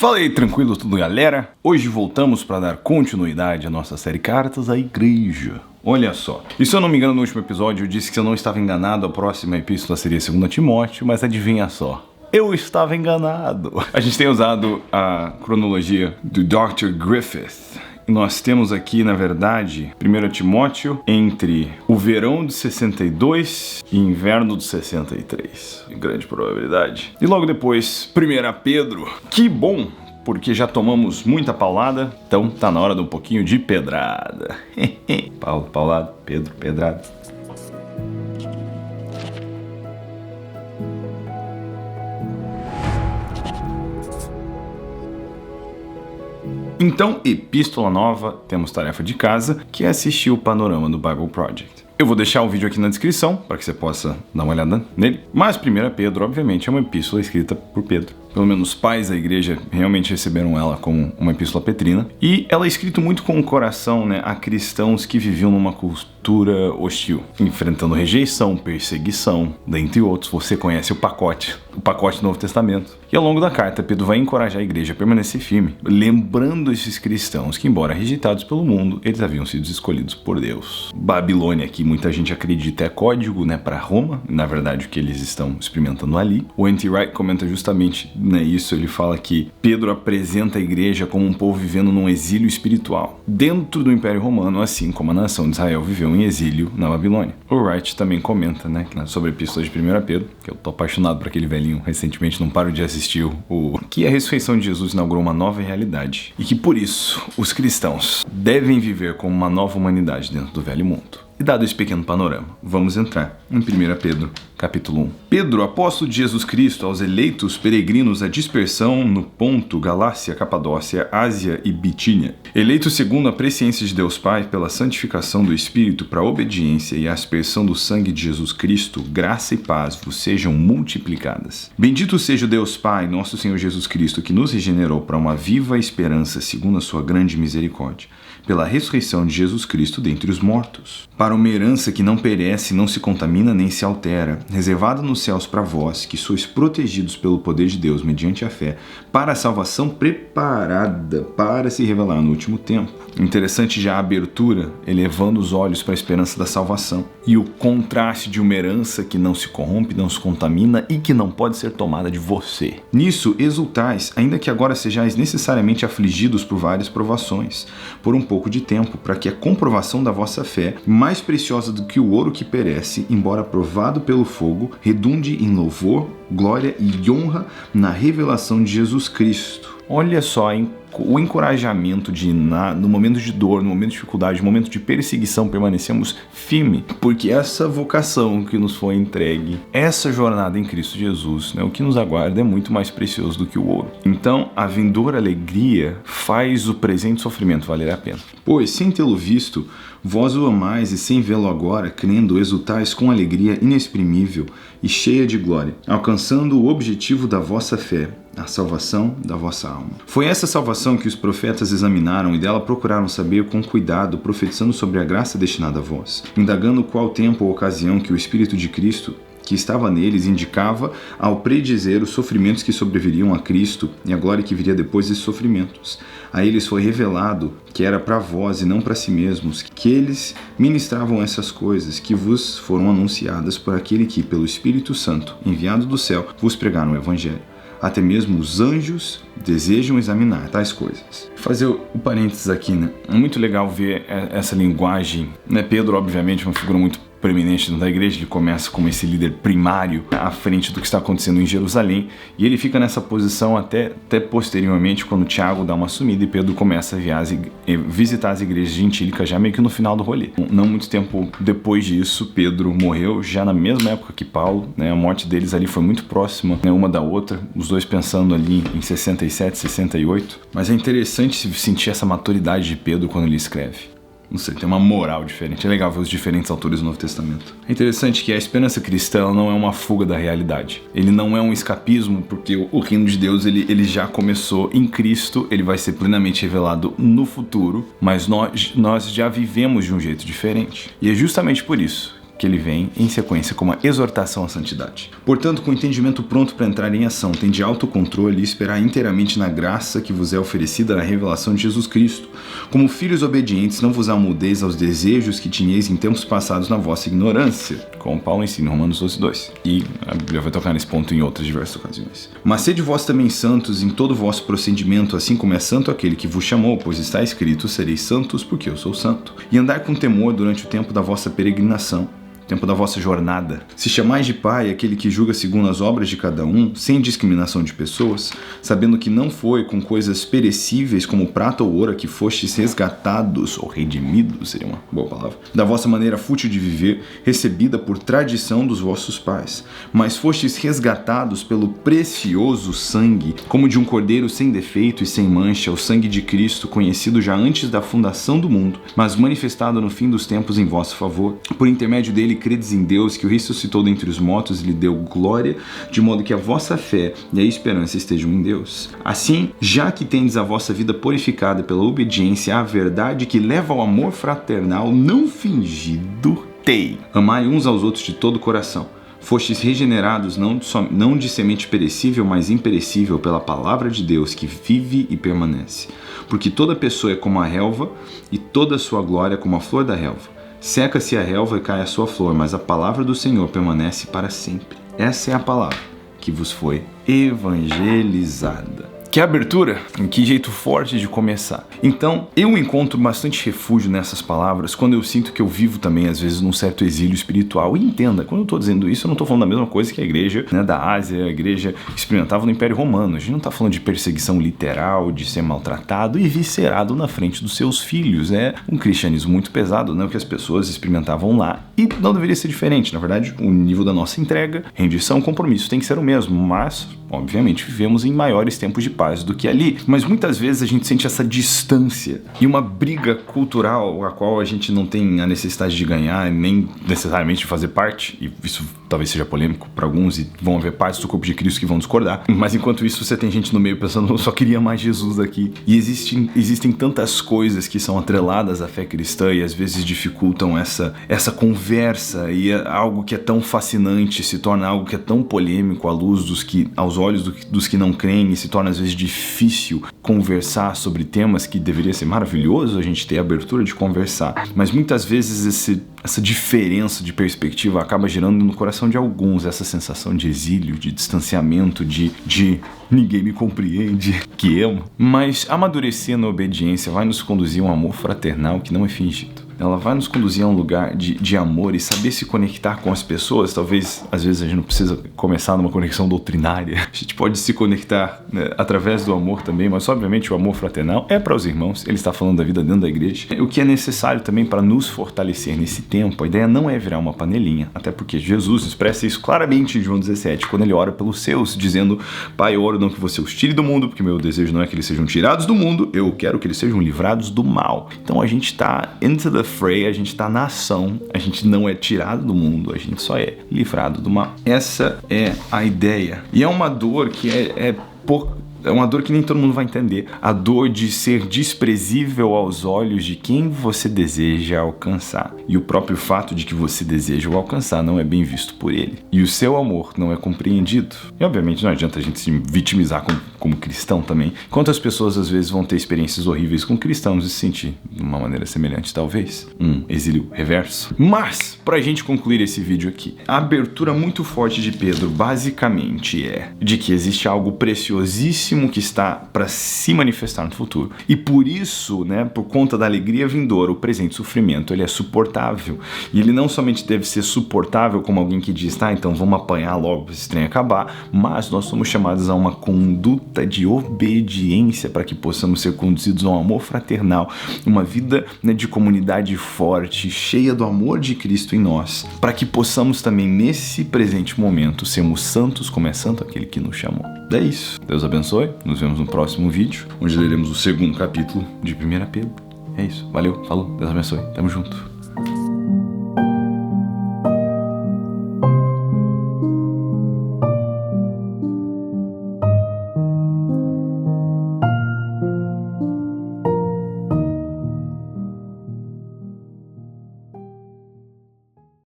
Fala aí, tranquilo tudo, galera? Hoje voltamos para dar continuidade à nossa série Cartas à Igreja. Olha só, e se eu não me engano, no último episódio eu disse que se eu não estava enganado, a próxima epístola seria 2 Timóteo, mas adivinha só, eu estava enganado. A gente tem usado a cronologia do Dr. Griffith. Nós temos aqui, na verdade, 1 Timóteo entre o verão de 62 e inverno de 63. Em grande probabilidade. E logo depois, 1 Pedro. Que bom, porque já tomamos muita paulada, então tá na hora de um pouquinho de pedrada. Paulada, Pedro, pedrada. Então, epístola nova, temos tarefa de casa, que é assistir o panorama do Bible Project. Eu vou deixar o vídeo aqui na descrição, para que você possa dar uma olhada nele. Mas 1 Pedro, obviamente, é uma epístola escrita por Pedro. Pelo menos os pais da igreja realmente receberam ela como uma epístola petrina. E ela é escrita muito com o coração, a cristãos que viviam numa cultura hostil, enfrentando rejeição, perseguição, dentre outros. Você conhece o pacote do Novo Testamento. E ao longo da carta, Pedro vai encorajar a igreja a permanecer firme, lembrando esses cristãos que, embora rejeitados pelo mundo, eles haviam sido escolhidos por Deus. Babilônia, que muita gente acredita é código, para Roma, na verdade o que eles estão experimentando ali. O N.T. Wright comenta justamente isso, ele fala que Pedro apresenta a igreja como um povo vivendo num exílio espiritual, dentro do Império Romano, assim como a nação de Israel viveu em exílio na Babilônia. O Wright também comenta, sobre a epístola de 1 Pedro, que eu tô apaixonado por aquele velhinho, recentemente não paro de assistir que a ressurreição de Jesus inaugurou uma nova realidade, e que por isso os cristãos devem viver como uma nova humanidade dentro do velho mundo. E dado esse pequeno panorama, vamos entrar em 1 Pedro, capítulo 1. Pedro, apóstolo de Jesus Cristo, aos eleitos peregrinos à dispersão no Ponto, Galácia, Capadócia, Ásia e Bitínia, eleitos segundo a presciência de Deus Pai pela santificação do Espírito para a obediência e a aspersão do sangue de Jesus Cristo, graça e paz vos sejam multiplicadas. Bendito seja o Deus Pai, nosso Senhor Jesus Cristo, que nos regenerou para uma viva esperança segundo a sua grande misericórdia, pela ressurreição de Jesus Cristo dentre os mortos, para uma herança que não perece, não se contamina nem se altera, reservada nos céus para vós, que sois protegidos pelo poder de Deus mediante a fé, para a salvação preparada para se revelar no último tempo. Interessante já a abertura, elevando os olhos para a esperança da salvação, e o contraste de uma herança que não se corrompe, não se contamina e que não pode ser tomada de você. Nisso exultais, ainda que agora sejais necessariamente afligidos por várias provações, por um pouco de tempo, para que a comprovação da vossa fé, mais preciosa do que o ouro que perece, embora provado pelo fogo, redunde em louvor, glória e honra na revelação de Jesus Cristo. Olha só, o encorajamento de, no momento de dor, no momento de dificuldade, no momento de perseguição, permanecemos firmes, porque essa vocação que nos foi entregue, essa jornada em Cristo Jesus, o que nos aguarda é muito mais precioso do que o ouro. Então, a vindoura alegria faz o presente sofrimento valer a pena. Pois, sem tê-lo visto, vós o amais e sem vê-lo agora, crendo, exultais com alegria inexprimível e cheia de glória, alcançando o objetivo da vossa fé, a salvação da vossa alma. Foi essa salvação que os profetas examinaram e dela procuraram saber com cuidado, profetizando sobre a graça destinada a vós, indagando qual tempo ou ocasião que o Espírito de Cristo, que estava neles, indicava ao predizer os sofrimentos que sobreviriam a Cristo e a glória que viria depois desses sofrimentos. A eles foi revelado que era para vós e não para si mesmos, que eles ministravam essas coisas que vos foram anunciadas por aquele que, pelo Espírito Santo, enviado do céu, vos pregaram o Evangelho. Até mesmo os anjos desejam examinar tais coisas. Fazer o parênteses aqui, É muito legal ver essa linguagem, Pedro, obviamente, é uma figura muito preeminente dentro da igreja, ele começa como esse líder primário à frente do que está acontecendo em Jerusalém, e ele fica nessa posição até posteriormente, quando Tiago dá uma sumida e Pedro começa a visitar as igrejas gentílicas já meio que no final do rolê. Não muito tempo depois disso, Pedro morreu já na mesma época que Paulo, A morte deles ali foi muito próxima, uma da outra, os dois pensando ali em 67, 68, mas é interessante sentir essa maturidade de Pedro quando ele escreve. Não sei, tem uma moral diferente. É legal ver os diferentes autores do Novo Testamento. É interessante que a esperança cristã não é uma fuga da realidade. Ele não é um escapismo, porque o reino de Deus ele já começou em Cristo, ele vai ser plenamente revelado no futuro, mas nós já vivemos de um jeito diferente. E é justamente por isso que ele vem em sequência com uma exortação à santidade. Portanto, com o entendimento pronto para entrar em ação, tende autocontrole e esperar inteiramente na graça que vos é oferecida na revelação de Jesus Cristo. Como filhos obedientes, não vos amoldeis aos desejos que tinhais em tempos passados na vossa ignorância, como Paulo ensina em Romanos 12:2. E a Bíblia vai tocar nesse ponto em outras diversas ocasiões. Mas sede vós também santos em todo o vosso procedimento, assim como é santo aquele que vos chamou, pois está escrito, sereis santos porque eu sou santo. E andai com temor durante o tempo da vossa peregrinação, tempo da vossa jornada. Se chamais de Pai aquele que julga segundo as obras de cada um, sem discriminação de pessoas, sabendo que não foi com coisas perecíveis como prata ou ouro que fostes resgatados, ou redimidos, seria uma boa palavra, da vossa maneira fútil de viver, recebida por tradição dos vossos pais, mas fostes resgatados pelo precioso sangue, como de um cordeiro sem defeito e sem mancha, o sangue de Cristo, conhecido já antes da fundação do mundo, mas manifestado no fim dos tempos em vosso favor. Por intermédio dele credes em Deus, que o ressuscitou dentre os mortos e lhe deu glória, de modo que a vossa fé e a esperança estejam em Deus. Assim, já que tendes a vossa vida purificada pela obediência à verdade que leva ao amor fraternal não fingido, amai uns aos outros de todo o coração. Fostes regenerados não de semente perecível, mas imperecível pela palavra de Deus que vive e permanece. Porque toda pessoa é como a relva e toda a sua glória como a flor da relva. Seca-se a relva e cai a sua flor, mas a palavra do Senhor permanece para sempre. Essa é a palavra que vos foi evangelizada. Que abertura, que jeito forte de começar. Então, eu encontro bastante refúgio nessas palavras quando eu sinto que eu vivo também, às vezes, num certo exílio espiritual. E entenda, quando eu estou dizendo isso, eu não estou falando da mesma coisa que a igreja, né, da Ásia, a igreja experimentava no Império Romano. A gente não está falando de perseguição literal, de ser maltratado e viscerado na frente dos seus filhos. É um cristianismo muito pesado, né, o que as pessoas experimentavam lá. E não deveria ser diferente. Na verdade, o nível da nossa entrega, rendição, compromisso tem que ser o mesmo, mas, obviamente, vivemos em maiores tempos de paz do que ali, mas muitas vezes a gente sente essa distância e uma briga cultural a qual a gente não tem a necessidade de ganhar, nem necessariamente de fazer parte, e isso talvez seja polêmico para alguns e vão haver partes do corpo de Cristo que vão discordar, mas enquanto isso você tem gente no meio pensando, eu só queria mais Jesus aqui, e existem tantas coisas que são atreladas à fé cristã e às vezes dificultam essa conversa, e algo que é tão fascinante se torna algo que é tão polêmico aos olhos dos que não creem, e se torna às vezes difícil conversar sobre temas que deveria ser maravilhoso a gente ter a abertura de conversar, mas muitas vezes essa diferença de perspectiva acaba gerando no coração de alguns essa sensação de exílio, de distanciamento, de ninguém me compreende, que amo. Mas amadurecer na obediência vai nos conduzir a um amor fraternal que não é fingido. Ela vai nos conduzir a um lugar de amor e saber se conectar com as pessoas. Talvez, às vezes, a gente não precisa começar numa conexão doutrinária. A gente pode se conectar, né, através do amor também, mas, obviamente, o amor fraternal é para os irmãos. Ele está falando da vida dentro da igreja. O que é necessário também para nos fortalecer nesse tempo, a ideia não é virar uma panelinha, até porque Jesus expressa isso claramente em João 17, quando ele ora pelos seus, dizendo: Pai, eu oro não que você os tire do mundo, porque meu desejo não é que eles sejam tirados do mundo, eu quero que eles sejam livrados do mal. Então a gente está into the fray, a gente está na ação, a gente não é tirado do mundo, a gente só é livrado do mal. Essa é a ideia. E é uma dor que é uma dor que nem todo mundo vai entender. A dor de ser desprezível aos olhos de quem você deseja alcançar. E o próprio fato de que você deseja o alcançar não é bem visto por ele. E o seu amor não é compreendido. E obviamente não adianta a gente se vitimizar como cristão também. Quantas pessoas às vezes vão ter experiências horríveis com cristãos e se sentir de uma maneira semelhante, talvez. Um exílio reverso. Mas, pra gente concluir esse vídeo aqui, a abertura muito forte de Pedro basicamente é de que existe algo preciosíssimo que está para se manifestar no futuro. E por isso, né, por conta da alegria vindoura, o presente sofrimento, ele é suportável. E ele não somente deve ser suportável como alguém que diz, tá, então vamos apanhar logo para esse trem acabar, mas nós somos chamados a uma conduta de obediência para que possamos ser conduzidos a um amor fraternal, uma vida, né, de comunidade forte, cheia do amor de Cristo em nós, para que possamos também nesse presente momento sermos santos como é santo aquele que nos chamou. É isso. Deus abençoe. Nos vemos no próximo vídeo, onde leremos o segundo capítulo de 1 Pedro. É isso. Valeu. Falou. Deus abençoe. Tamo junto.